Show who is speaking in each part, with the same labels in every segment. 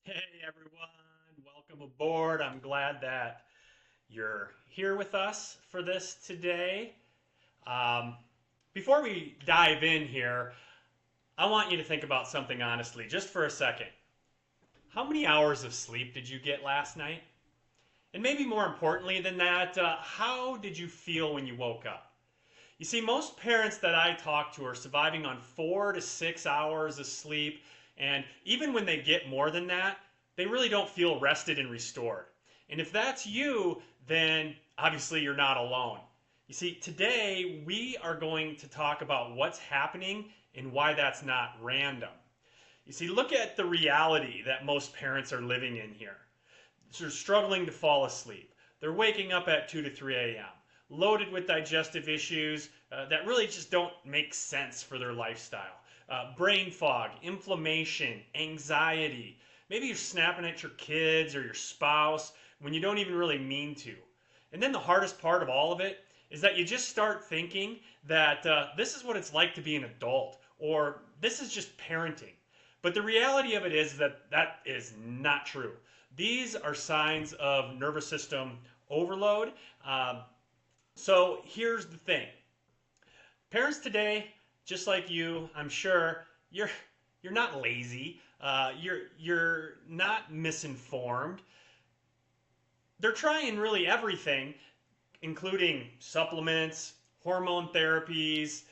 Speaker 1: Hey everyone, welcome aboard. I'm glad that you're here with us for this today. Um, Before we dive in here, I want you to think about something honestly, just for a second. How many hours of sleep did you get last night? And maybe more importantly than that, how did you feel when you woke up? You see, most parents that I talk to are surviving on 4 to 6 hours of sleep, and even when they get more than that, they really don't feel rested and restored. And if that's you, then obviously you're not alone. You see, today we are going to talk about what's happening and why that's not random. You see, look at the reality that most parents are living in here. They're struggling to fall asleep. They're waking up at 2 to 3 a.m., loaded with digestive issues that really just don't make sense for their lifestyle. Brain fog, inflammation, anxiety. Maybe you're snapping at your kids or your spouse when you don't even really mean to. And then the hardest part of all of it is that you just start thinking that this is what it's like to be an adult, or this is just parenting. But the reality of it is that that is not true. These are signs of nervous system overload. So here's the thing. Parents today, just like you, I'm sure, you're not lazy. You're not misinformed. They're trying really everything, including supplements, hormone therapies,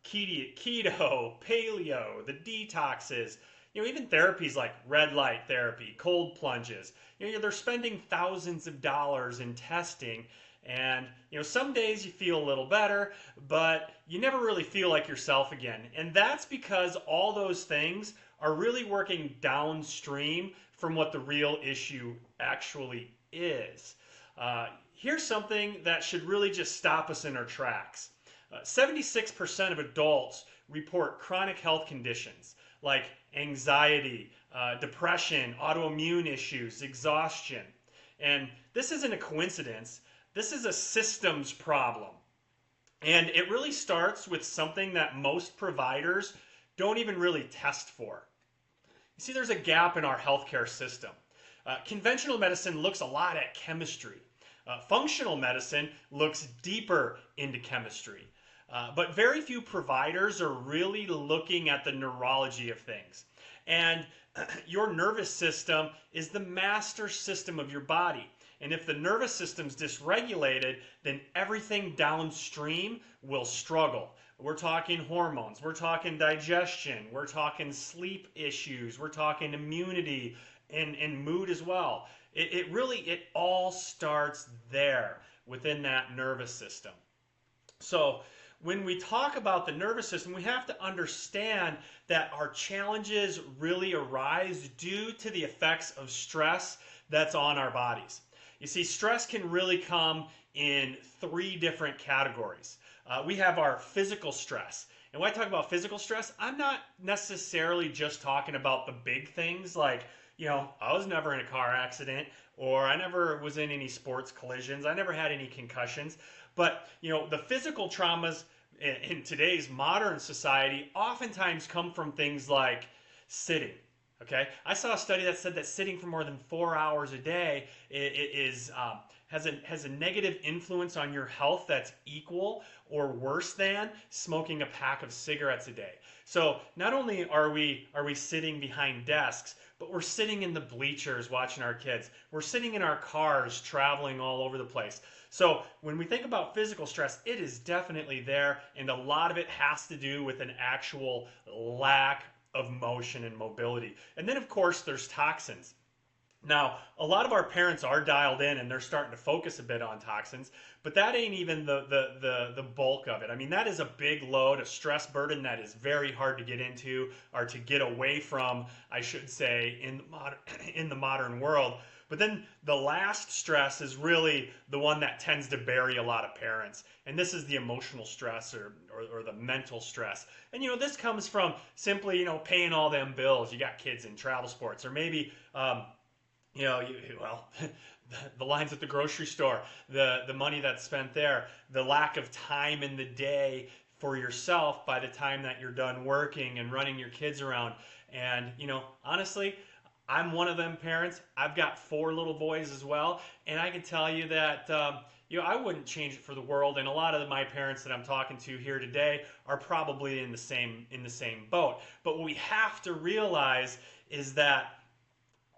Speaker 1: keto, paleo, the detoxes, even therapies like red light therapy, cold plunges. They're spending thousands of dollars in testing, and some days you feel a little better, but you never really feel like yourself again. And that's because all those things are really working downstream from what the real issue actually is. Here's something that should really just stop us in our tracks. 76% of adults report chronic health conditions like anxiety, depression, autoimmune issues, exhaustion. And this isn't a coincidence. This is a systems problem. And it really starts with something that most providers don't even really test for. You see, there's a gap in our healthcare system. Conventional medicine looks a lot at chemistry. Functional medicine looks deeper into chemistry. But very few providers are really looking at the neurology of things. And your nervous system is the master system of your body. And if the nervous system's dysregulated, then everything downstream will struggle. We're talking hormones, we're talking digestion, we're talking sleep issues, we're talking immunity and mood as well. It all starts there within that nervous system. So when we talk about the nervous system, we have to understand that our challenges really arise due to the effects of stress that's on our bodies. You see, stress can really come in three different categories. We have our physical stress. And when I talk about physical stress, I'm not necessarily just talking about the big things like, I was never in a car accident, or I never was in any sports collisions, I never had any concussions. But, the physical traumas in today's modern society oftentimes come from things like sitting. Okay, I saw a study that said that sitting for more than 4 hours a day has a negative influence on your health that's equal or worse than smoking a pack of cigarettes a day. So not only are we sitting behind desks, but we're sitting in the bleachers watching our kids. We're sitting in our cars traveling all over the place. So when we think about physical stress, it is definitely there, and a lot of it has to do with an actual lack of motion and mobility. And then, of course, there's toxins. Now, a lot of our parents are dialed in and they're starting to focus a bit on toxins, but that ain't even the bulk of it. I mean, that is a big load, a stress burden that is very hard to get into or to get away from, I should say, in the modern world. But then the last stress is really the one that tends to bury a lot of parents. And this is the emotional stress or the mental stress. And, this comes from simply, paying all them bills. You got kids in travel sports, or maybe, the lines at the grocery store, the money that's spent there, the lack of time in the day for yourself by the time that you're done working and running your kids around. And, honestly, I'm one of them parents. I've got 4 little boys as well, and I can tell you that I wouldn't change it for the world. And a lot of my parents that I'm talking to here today are probably in the same boat. But what we have to realize is that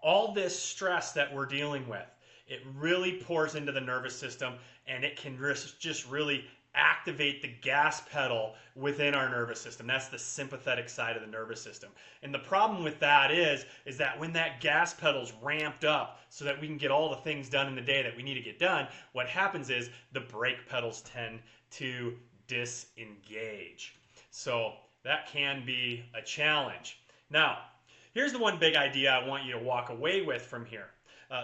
Speaker 1: all this stress that we're dealing with, it really pours into the nervous system, and it can just really activate the gas pedal within our nervous system. That's the sympathetic side of the nervous system. And the problem with that is that when that gas pedal's ramped up so that we can get all the things done in the day that we need to get done, what happens is the brake pedals tend to disengage. So that can be a challenge. Now, here's the one big idea I want you to walk away with from here.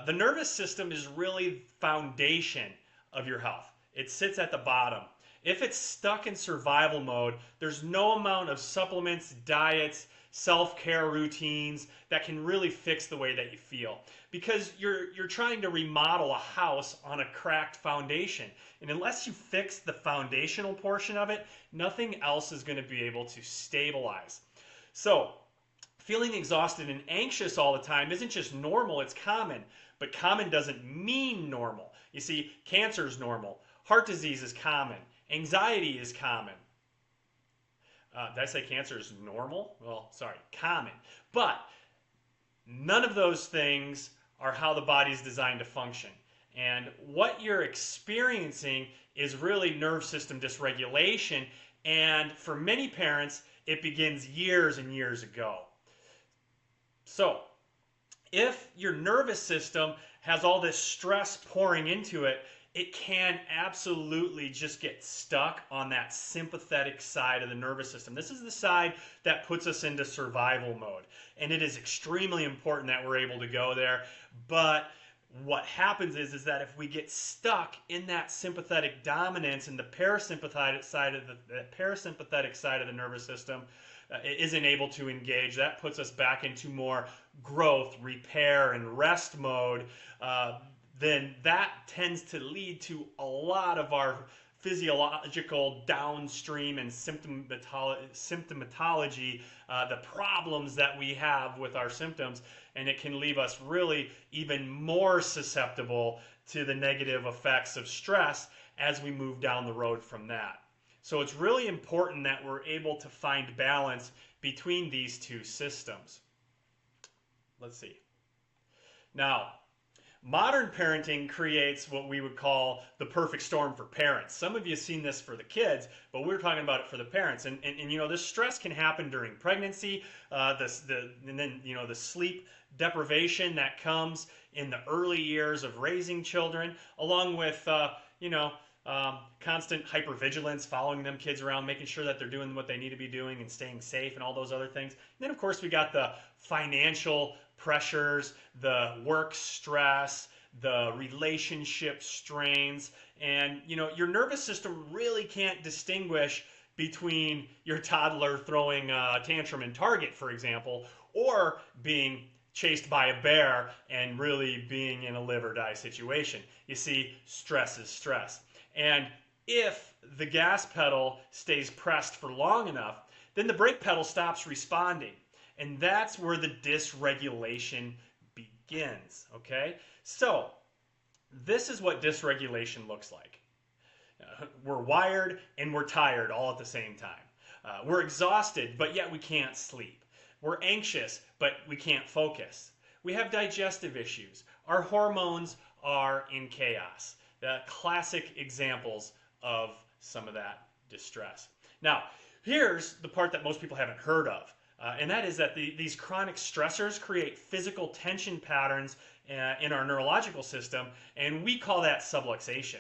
Speaker 1: The nervous system is really the foundation of your health. It sits at the bottom. If it's stuck in survival mode, there's no amount of supplements, diets, self-care routines that can really fix the way that you feel. Because you're trying to remodel a house on a cracked foundation. And unless you fix the foundational portion of it, nothing else is going to be able to stabilize. So, feeling exhausted and anxious all the time isn't just normal, it's common. But common doesn't mean normal. You see, cancer is normal. Heart disease is common. Anxiety is common. Did I say cancer is normal? Well, sorry, common. But none of those things are how the body's designed to function. And what you're experiencing is really nerve system dysregulation. And for many parents, it begins years and years ago. So, if your nervous system has all this stress pouring into it, it can absolutely just get stuck on that sympathetic side of the nervous system. This is the side that puts us into survival mode. And it is extremely important that we're able to go there. But what happens is that if we get stuck in that sympathetic dominance and the parasympathetic side of the nervous system isn't able to engage, that puts us back into more growth, repair, and rest mode. Then that tends to lead to a lot of our physiological downstream and symptomatology, the problems that we have with our symptoms, and it can leave us really even more susceptible to the negative effects of stress as we move down the road from that. So it's really important that we're able to find balance between these two systems. Let's see. Now, modern parenting creates what we would call the perfect storm for parents. Some of you have seen this for the kids, but we're talking about it for the parents. And this stress can happen during pregnancy, and then the sleep deprivation that comes in the early years of raising children, along with constant hypervigilance, following them kids around, making sure that they're doing what they need to be doing and staying safe and all those other things. And then, of course, we got the financial pressures, the work stress, the relationship strains, and your nervous system really can't distinguish between your toddler throwing a tantrum in Target, for example, or being chased by a bear and really being in a live or die situation. You see, stress is stress. And if the gas pedal stays pressed for long enough, then the brake pedal stops responding. And that's where the dysregulation begins, okay? So, this is what dysregulation looks like. We're wired and we're tired all at the same time. We're exhausted, but yet we can't sleep. We're anxious, but we can't focus. We have digestive issues. Our hormones are in chaos. The classic examples of some of that distress. Now, here's the part that most people haven't heard of. And that is that these chronic stressors create physical tension patterns in our neurological system, and we call that subluxation.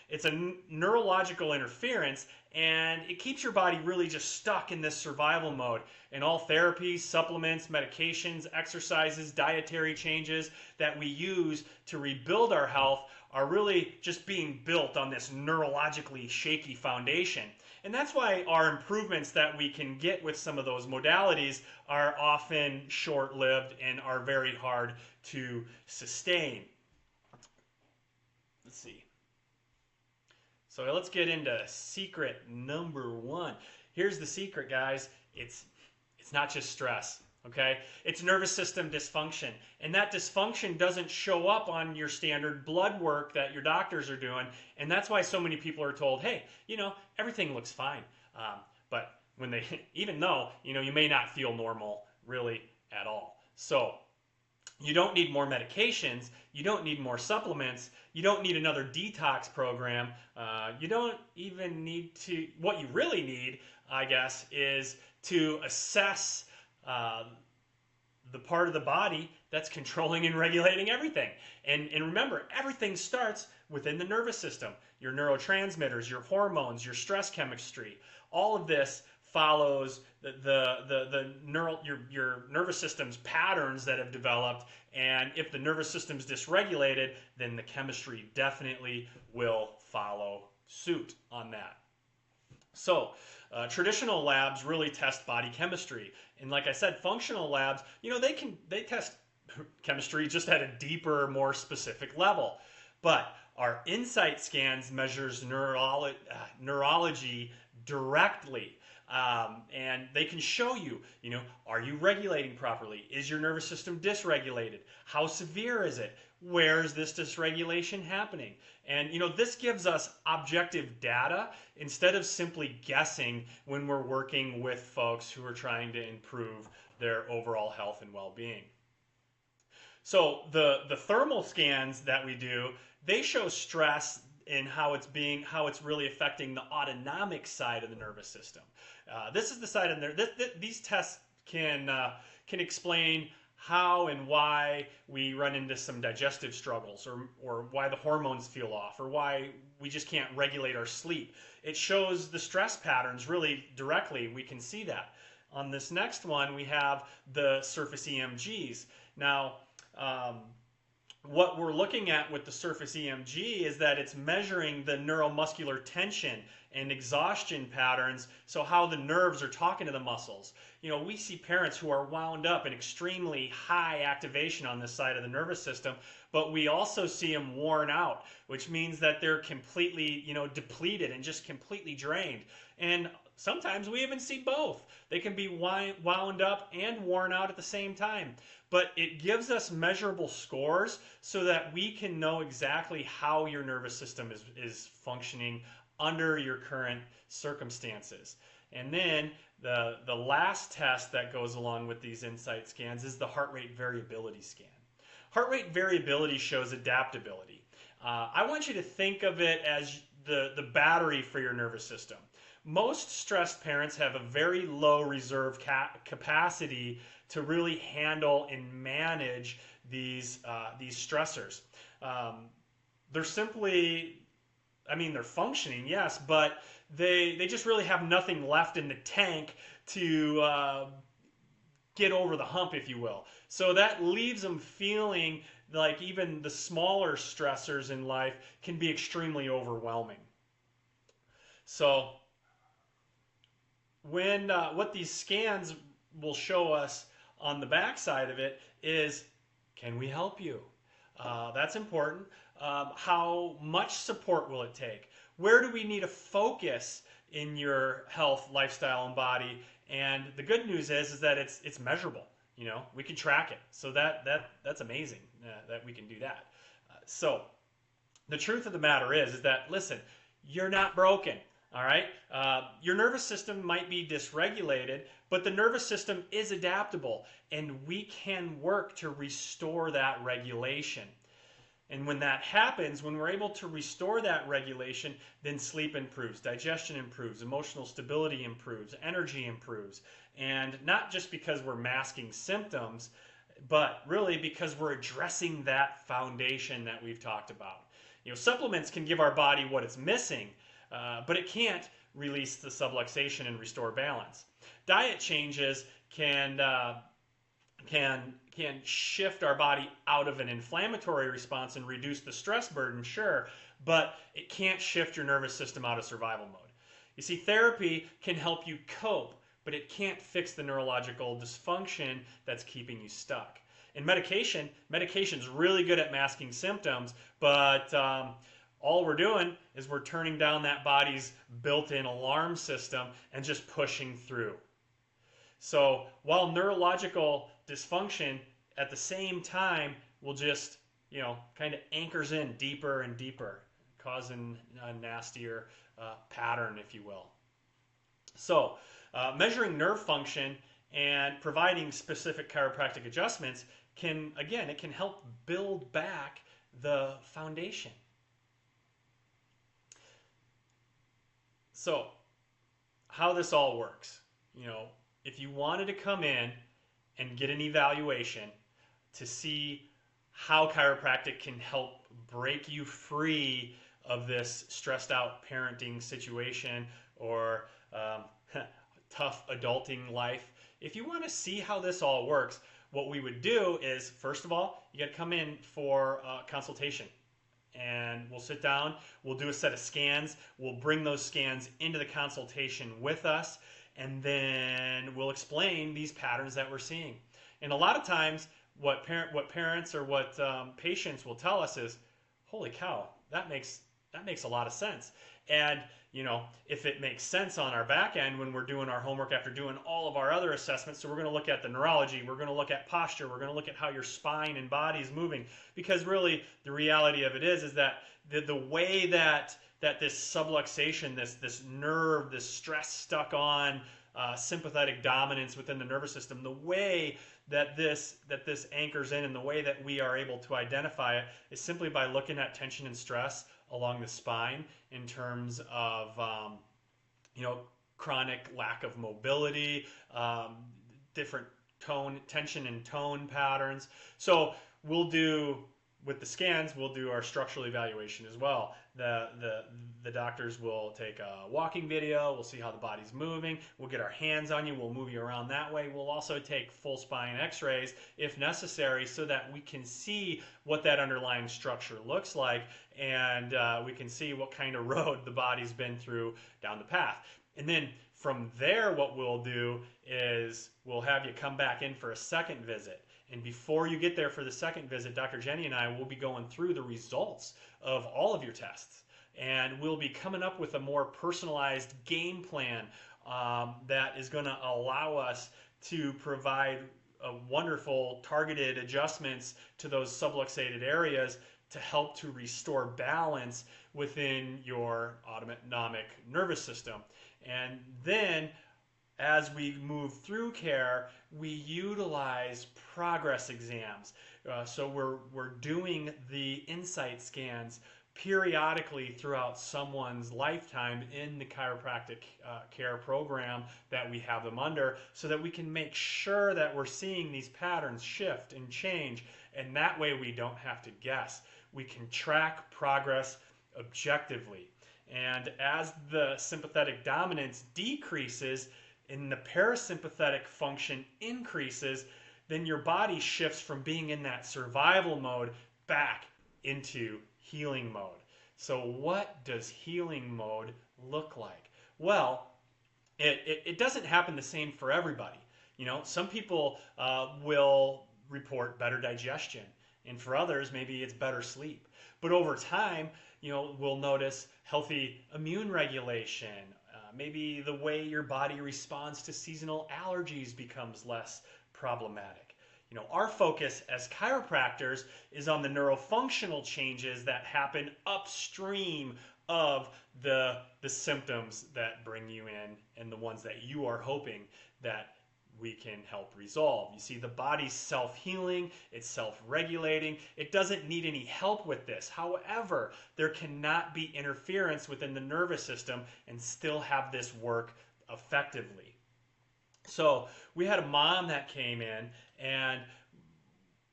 Speaker 1: It's a neurological interference, and it keeps your body really just stuck in this survival mode. And all therapies, supplements, medications, exercises, dietary changes that we use to rebuild our health are really just being built on this neurologically shaky foundation. And that's why our improvements that we can get with some of those modalities are often short-lived and are very hard to sustain. Let's see. So let's get into secret number 1. Here's the secret, guys. It's not just stress. Okay, it's nervous system dysfunction, and that dysfunction doesn't show up on your standard blood work that your doctors are doing, and that's why so many people are told, hey, everything looks fine, but when they, even though you may not feel normal really at all. So you don't need more medications, you don't need more supplements, you don't need another detox program, you don't even need to, what you really need, I guess, is to assess the part of the body that's controlling and regulating everything. And remember, everything starts within the nervous system. Your neurotransmitters, your hormones, your stress chemistry, all of this follows your nervous system's patterns that have developed. And if the nervous system's dysregulated, then the chemistry definitely will follow suit on that. So traditional labs really test body chemistry, and like I said, functional labs, they test chemistry just at a deeper, more specific level. But our insight scans measures neurology directly. And they can show you, are you regulating properly? Is your nervous system dysregulated? How severe is it? Where is this dysregulation happening? And, this gives us objective data instead of simply guessing when we're working with folks who are trying to improve their overall health and well-being. So the thermal scans that we do, they show stress in how it's really affecting the autonomic side of the nervous system. This is the side of these tests can explain how and why we run into some digestive struggles, or why the hormones feel off, or why we just can't regulate our sleep. It shows the stress patterns really directly. We can see that. On this next one, we have the surface EMGs. Now, what we're looking at with the surface EMG is that it's measuring the neuromuscular tension and exhaustion patterns, so how the nerves are talking to the muscles. We see parents who are wound up in extremely high activation on this side of the nervous system, but we also see them worn out, which means that they're completely, depleted and just completely drained. And sometimes we even see both. They can be wound up and worn out at the same time. But it gives us measurable scores so that we can know exactly how your nervous system is functioning under your current circumstances. And then the last test that goes along with these insight scans is the heart rate variability scan. Heart rate variability shows adaptability. I want you to think of it as the battery for your nervous system. Most stressed parents have a very low reserve capacity to really handle and manage these stressors. They're simply, they're functioning, yes, but they just really have nothing left in the tank to get over the hump, if you will. So that leaves them feeling like even the smaller stressors in life can be extremely overwhelming. So when what these scans will show us on the back side of it is, can we help you? That's important. How much support will it take? Where do we need to focus in your health, lifestyle, and body? And the good news is that it's measurable. We can track it. So that's amazing that we can do that. So the truth of the matter is that, listen, you're not broken. All right? Your nervous system might be dysregulated, but the nervous system is adaptable, and we can work to restore that regulation. And when that happens, when we're able to restore that regulation, then sleep improves, digestion improves, emotional stability improves, energy improves. And not just because we're masking symptoms, but really because we're addressing that foundation that we've talked about. Supplements can give our body what it's missing, but it can't release the subluxation and restore balance. Diet changes can shift our body out of an inflammatory response and reduce the stress burden, sure, but it can't shift your nervous system out of survival mode. You see, therapy can help you cope, but it can't fix the neurological dysfunction that's keeping you stuck. And medication's really good at masking symptoms, but all we're doing is we're turning down that body's built-in alarm system and just pushing through. So while neurological dysfunction at the same time will just, kind of anchors in deeper and deeper, causing a nastier pattern, if you will. So measuring nerve function and providing specific chiropractic adjustments it can help build back the foundation. So how this all works, if you wanted to come in and get an evaluation to see how chiropractic can help break you free of this stressed out parenting situation or tough adulting life, if you want to see how this all works, what we would do is, first of all, you got to come in for a consultation. And we'll sit down, we'll do a set of scans, we'll bring those scans into the consultation with us, and then we'll explain these patterns that we're seeing. And a lot of times, what parents or what patients will tell us is, holy cow, that makes a lot of sense. And if it makes sense on our back end when we're doing our homework after doing all of our other assessments, so we're going to look at the neurology, we're going to look at posture, we're going to look at how your spine and body is moving, because really the reality of it is that the way that this subluxation, this nerve, this stress stuck on sympathetic dominance within the nervous system, the way that this anchors in and the way that we are able to identify it is simply by looking at tension and stress along the spine in terms of chronic lack of mobility, different tension and tone patterns. So with the scans, we'll do our structural evaluation as well. The doctors will take a walking video, we'll see how the body's moving, we'll get our hands on you, we'll move you around that way. We'll also take full spine x-rays if necessary so that we can see what that underlying structure looks like, and we can see what kind of road the body's been through down the path. And then from there, what we'll do is we'll have you come back in for a second visit. And before you get there for the second visit, Dr. Jenny and I will be going through the results of all of your tests. And we'll be coming up with a more personalized game plan that is going to allow us to provide wonderful targeted adjustments to those subluxated areas to help to restore balance within your autonomic nervous system. And then as we move through care, we utilize progress exams. So we're doing the insight scans periodically throughout someone's lifetime in the chiropractic care program that we have them under, so that we can make sure that we're seeing these patterns shift and change, and that way we don't have to guess. We can track progress objectively. And as the sympathetic dominance decreases and the parasympathetic function increases, then your body shifts from being in that survival mode back into healing mode. So what does healing mode look like? Well, it doesn't happen the same for everybody. Some people will report better digestion, and for others, maybe it's better sleep. But over time, we'll notice healthy immune regulation. Maybe the way your body responds to seasonal allergies becomes less problematic. Our focus as chiropractors is on the neurofunctional changes that happen upstream of the symptoms that bring you in, and the ones that you are hoping that we can help resolve. You see, the body's self-healing, it's self-regulating. It doesn't need any help with this. However, there cannot be interference within the nervous system and still have this work effectively. So we had a mom that came in, and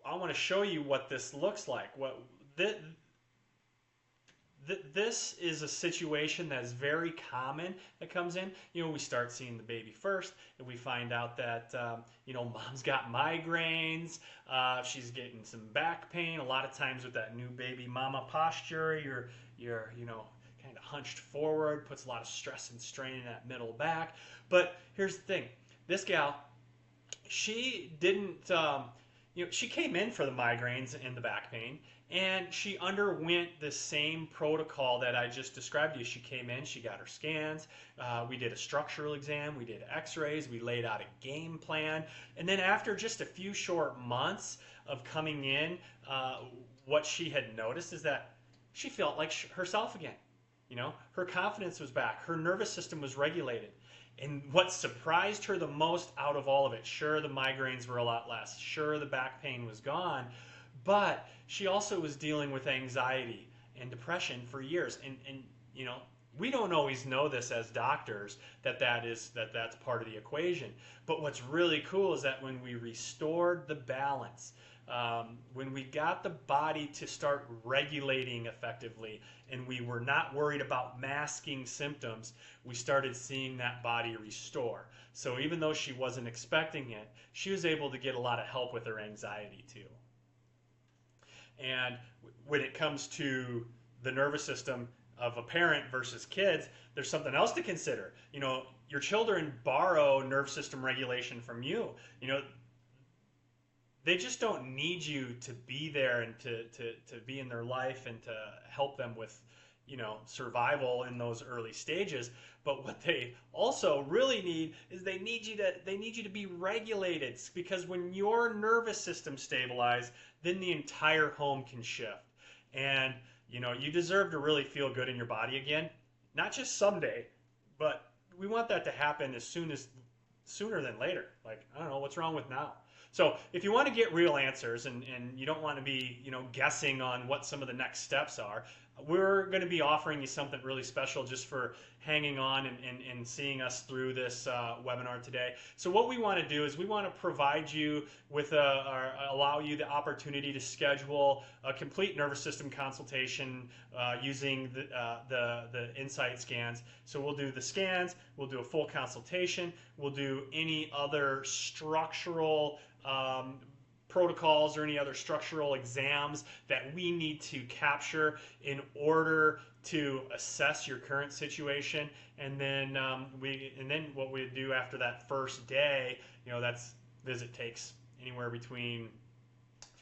Speaker 1: I want to show you what this looks like. This is a situation that is very common that comes in. We start seeing the baby first, and we find out that, mom's got migraines, she's getting some back pain. A lot of times with that new baby mama posture, you're kind of hunched forward, puts a lot of stress and strain in that middle back. But here's the thing. This gal, she didn't, she came in for the migraines and the back pain, and she underwent the same protocol that I just described to you. She came in, she got her scans, we did a structural exam, we did x-rays, we laid out a game plan, and then after just a few short months of coming in, what she had noticed is that she felt like herself again. Her confidence was back, her nervous system was regulated. And what surprised her the most out of all of it, sure, the migraines were a lot less, sure, the back pain was gone, but she also was dealing with anxiety and depression for years. And we don't always know this as doctors, that's part of the equation. But what's really cool is that when we restored the balance, when we got the body to start regulating effectively, and we were not worried about masking symptoms, we started seeing that body restore. So even though she wasn't expecting it, she was able to get a lot of help with her anxiety too. And when it comes to the nervous system of a parent versus kids, there's something else to consider. Your children borrow nervous system regulation from you. They just don't need you to be there and to be in their life and to help them with, survival in those early stages. But what they also really need is they need you to be regulated, because when your nervous system stabilizes, then the entire home can shift. And you deserve to really feel good in your body again, not just someday, but we want that to happen sooner than later. Like, I don't know, what's wrong with now? So if you want to get real answers and you don't want to be guessing on what some of the next steps are, we're going to be offering you something really special just for hanging on and seeing us through this webinar today. So what we want to do is we want to provide you with allow you the opportunity to schedule a complete nervous system consultation using the Insight scans. So we'll do the scans, we'll do a full consultation, we'll do any other structural protocols or any other structural exams that we need to capture in order to assess your current situation. And then what we do after that first day, that's visit takes anywhere between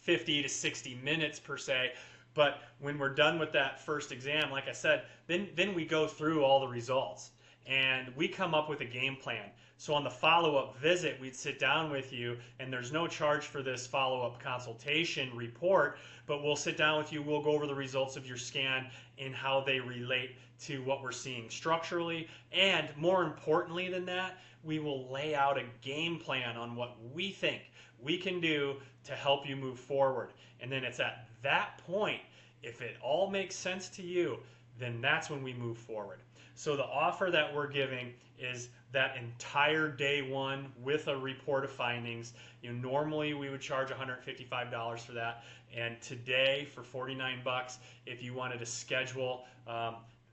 Speaker 1: 50 to 60 minutes per se. But when we're done with that first exam, like I said, then we go through all the results and we come up with a game plan. So on the follow-up visit, we'd sit down with you, and there's no charge for this follow-up consultation report, but we'll sit down with you, we'll go over the results of your scan and how they relate to what we're seeing structurally, and more importantly than that, we will lay out a game plan on what we think we can do to help you move forward. And then it's at that point, if it all makes sense to you, then that's when we move forward. So the offer that we're giving is that entire day one with a report of findings. Normally we would charge $155 for that, and today for $49, if you wanted to schedule,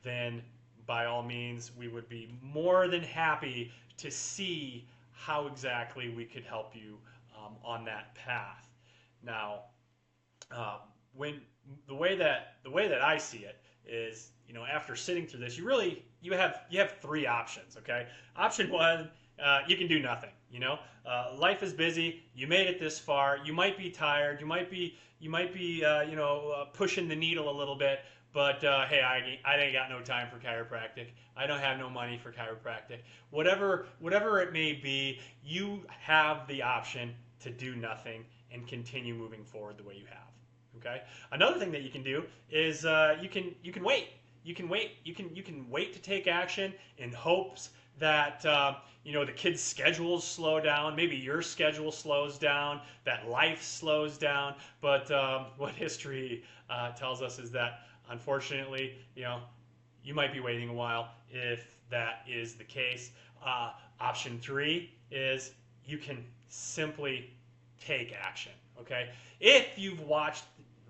Speaker 1: then by all means we would be more than happy to see how exactly we could help you on that path. Now, when the way that I see it is, after sitting through this, you have three options. Okay, option one, you can do nothing. Life is busy. You made it this far. You might be tired. You might be pushing the needle a little bit. But hey, I ain't got no time for chiropractic. I don't have no money for chiropractic. Whatever it may be, you have the option to do nothing and continue moving forward the way you have. Okay. Another thing that you can do is you can wait. You can wait to take action in hopes that the kids' schedules slow down. Maybe your schedule slows down. That life slows down. But what history tells us is that unfortunately, you might be waiting a while if that is the case. Option three is you can simply take action. Okay, if you've watched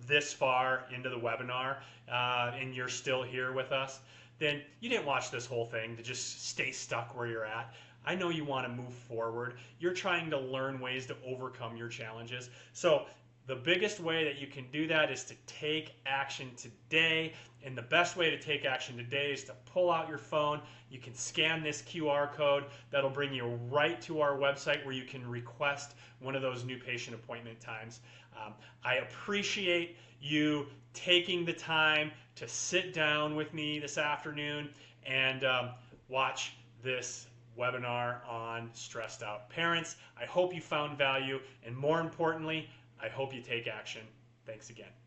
Speaker 1: this far into the webinar and you're still here with us, then you didn't watch this whole thing to just stay stuck where you're at. I know you want to move forward. You're trying to learn ways to overcome your challenges. So The biggest way that you can do that is to take action today. And the best way to take action today is to pull out your phone. You can scan this QR code. That'll bring you right to our website where you can request one of those new patient appointment times. I appreciate you taking the time to sit down with me this afternoon and watch this webinar on stressed out parents. I hope you found value, and more importantly, I hope you take action. Thanks again.